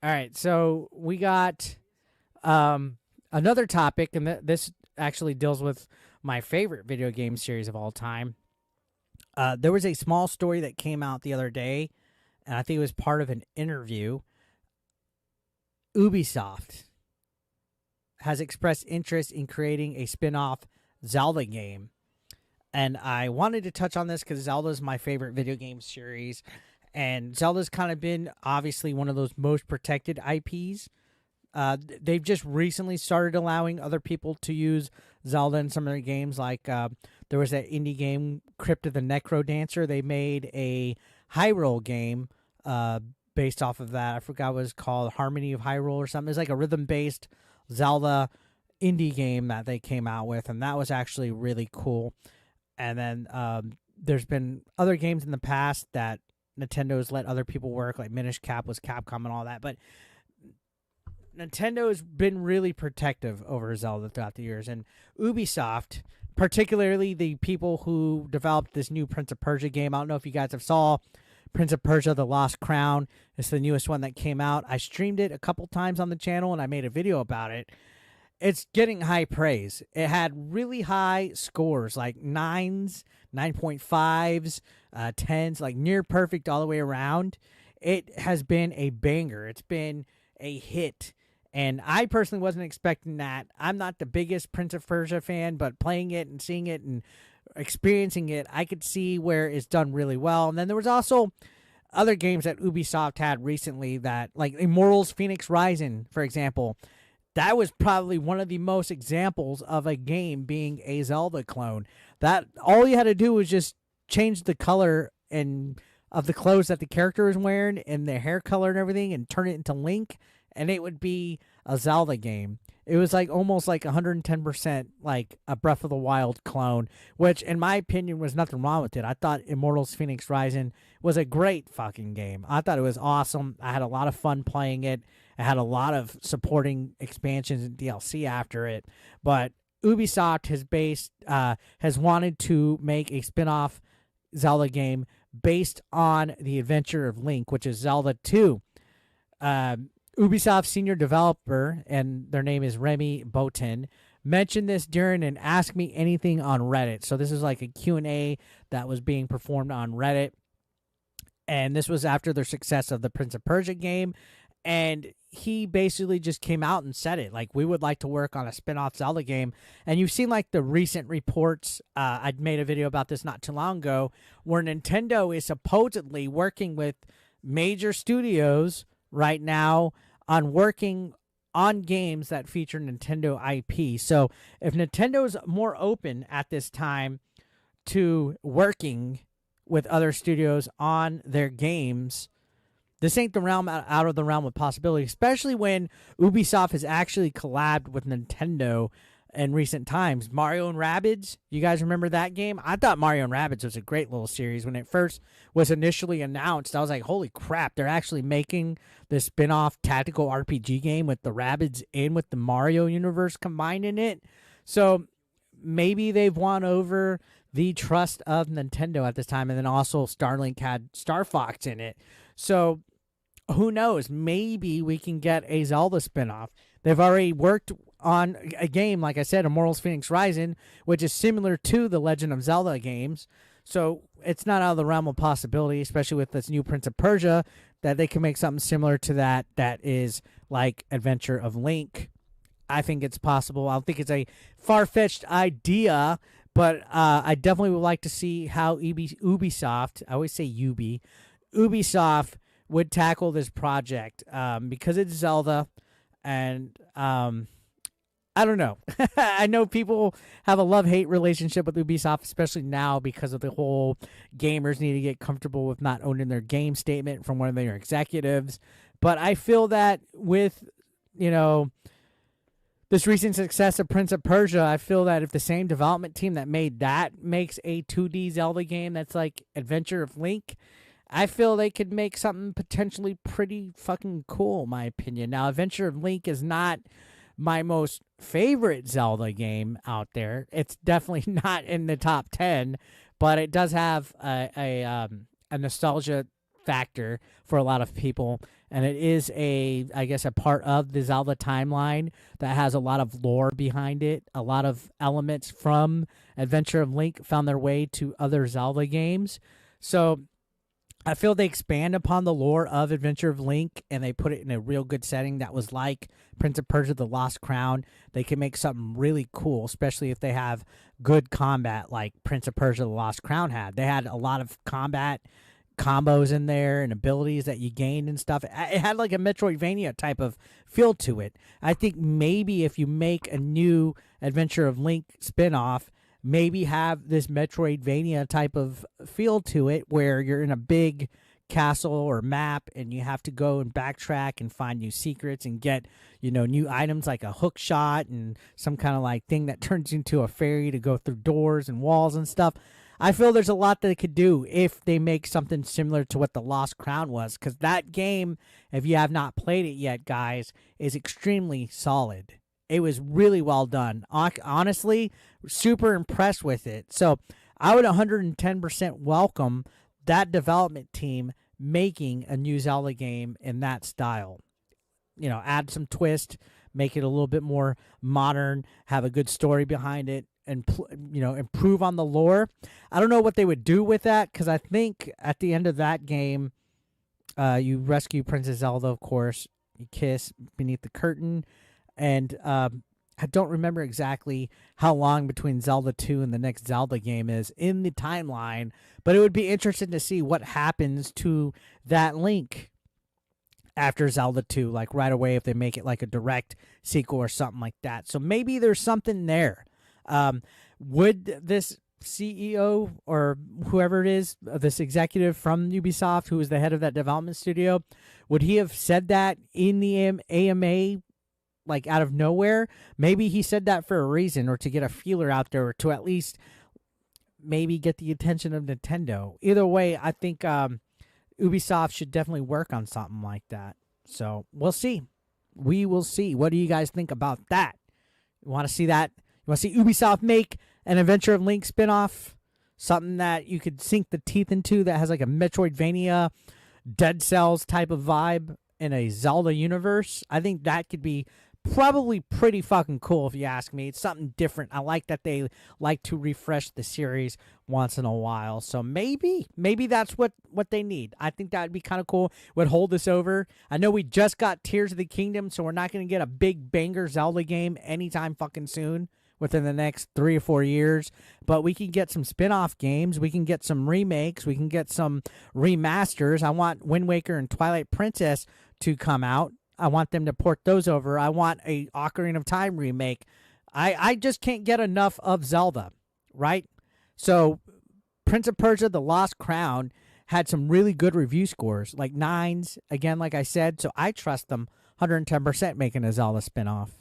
All right, so we got another topic, and this actually deals with my favorite video game series of all time. There was a small story that came out the other day, and I think it was part of an interview. Ubisoft has expressed interest in creating a spin-off Zelda game. And I wanted to touch on this because Zelda is my favorite video game series. And Zelda's kind of been, obviously, one of those most protected IPs. They've just recently started allowing other people to use Zelda in some of their games. Like, there was that indie game, Crypt of the Necro Dancer. They made a Hyrule game based off of that. I forgot what it was called, Harmony of Hyrule or something. It's like a rhythm-based Zelda indie game that they came out with, and that was actually really cool. And then there's been other games in the past that Nintendo's let other people work, like Minish Cap was Capcom and all that. But Nintendo has been really protective over Zelda throughout the years. And Ubisoft, particularly the people who developed this new Prince of Persia game, I don't know if you guys have saw Prince of Persia: The Lost Crown. It's the newest one that came out. I streamed it a couple times on the channel, and I made a video about it. It's getting high praise. It had really high scores, like 9s, 9.5s, 10s, like near perfect all the way around. It has been a banger. It's been a hit. And I personally wasn't expecting that. I'm not the biggest Prince of Persia fan, but playing it and seeing it and experiencing it, I could see where it's done really well. And then there was also other games that Ubisoft had recently that, like Immortals Phoenix Rising, for example. That was probably one of the most examples of a game being a Zelda clone. That all you had to do was just change the color and of the clothes that the character is wearing and their hair color and everything, and turn it into Link, and it would be a Zelda game. It was like almost like 110% like a Breath of the Wild clone, which in my opinion was nothing wrong with it. I thought Immortals Phoenix Rising was a great fucking game. I thought it was awesome. I had a lot of fun playing it. It had a lot of supporting expansions and DLC after it. But Ubisoft has wanted to make a spin-off Zelda game based on the adventure of Link, which is Zelda 2. Ubisoft senior developer, and their name is Remy Botin, mentioned this during an Ask Me Anything on Reddit. So this is like a Q&A that was being performed on Reddit. And this was after their success of the Prince of Persia game. And he basically just came out and said it. Like, we would like to work on a spin-off Zelda game. And you've seen, like, the recent reports. I'd made a video about this not too long ago, where Nintendo is supposedly working with major studios right now on working on games that feature Nintendo IP. So if Nintendo is more open at this time to working with other studios on their games, this ain't the realm out of the realm of possibility, especially when Ubisoft has actually collabed with Nintendo in recent times. Mario and Rabbids, you guys remember that game? I thought Mario and Rabbids was a great little series. When it first was initially announced, I was like, holy crap, they're actually making this spin-off tactical RPG game with the Rabbids in with the Mario universe combined in it. So maybe they've won over the trust of Nintendo at this time, and then also Starlink had Star Fox in it. So who knows? Maybe we can get a Zelda spinoff. They've already worked on a game, like I said, Immortals Phoenix Rising, which is similar to the Legend of Zelda games. So it's not out of the realm of possibility, especially with this new Prince of Persia, that they can make something similar to that is like Adventure of Link. I think it's possible. I don't think it's a far-fetched idea, but I definitely would like to see how Ubisoft, I always say Ubisoft would tackle this project because it's Zelda, and I don't know. I know people have a love-hate relationship with Ubisoft, especially now because of the whole gamers need to get comfortable with not owning their game statement from one of their executives. But I feel that with, this recent success of Prince of Persia, I feel that if the same development team that made that makes a 2D Zelda game that's like Adventure of Link, I feel they could make something potentially pretty fucking cool, in my opinion. Now, Adventure of Link is not my most favorite Zelda game out there. It's definitely not in the top 10, but it does have a nostalgia factor for a lot of people, and it is I guess a part of the Zelda timeline that has a lot of lore behind it. A lot of elements from Adventure of Link found their way to other Zelda games. So I feel they expand upon the lore of Adventure of Link and they put it in a real good setting that was like Prince of Persia: The Lost Crown. They can make something really cool, especially if they have good combat like Prince of Persia: The Lost Crown had. They had a lot of combat combos in there and abilities that you gained and stuff. It had like a Metroidvania type of feel to it. I think maybe if you make a new Adventure of Link spin-off, maybe have this Metroidvania type of feel to it where you're in a big castle or map and you have to go and backtrack and find new secrets and get, new items like a hook shot and some kind of like thing that turns into a fairy to go through doors and walls and stuff. I feel there's a lot that they could do if they make something similar to what The Lost Crown was, because that game, if you have not played it yet, guys, is extremely solid. It was really well done. Honestly, super impressed with it. So I would 110% welcome that development team making a new Zelda game in that style. Add some twist, make it a little bit more modern, have a good story behind it, and improve on the lore. I don't know what they would do with that, because I think at the end of that game, you rescue Princess Zelda, of course. You kiss beneath the curtain. And I don't remember exactly how long between Zelda 2 and the next Zelda game is in the timeline, but it would be interesting to see what happens to that Link after Zelda 2, like right away, if they make it like a direct sequel or something like that. So maybe there's something there. Would this CEO or whoever it is, this executive from Ubisoft, who is the head of that development studio, would he have said that in the AMA, like out of nowhere? Maybe he said that for a reason, or to get a feeler out there, or to at least maybe get the attention of Nintendo. Either way, I think Ubisoft should definitely work on something like that. So we'll see. We will see. What do you guys think about that? You want to see that? You want to see Ubisoft make an Adventure of Link spinoff? Something that you could sink the teeth into that has like a Metroidvania, Dead Cells type of vibe in a Zelda universe? I think that could be probably pretty fucking cool if you ask me. It's something different. I like that they like to refresh the series once in a while. So maybe that's what they need. I think that would be kind of cool. Would hold this over. I know we just got Tears of the Kingdom, so we're not going to get a big banger Zelda game anytime fucking soon within the next 3 or 4 years, but we can get some spin-off games, we can get some remakes, we can get some remasters. I want Wind Waker and Twilight Princess to come out. I want them to port those over. I want a Ocarina of Time remake. I just can't get enough of Zelda, right? So Prince of Persia: The Lost Crown had some really good review scores, like 9s, again, like I said, so I trust them 110% making a Zelda spin-off.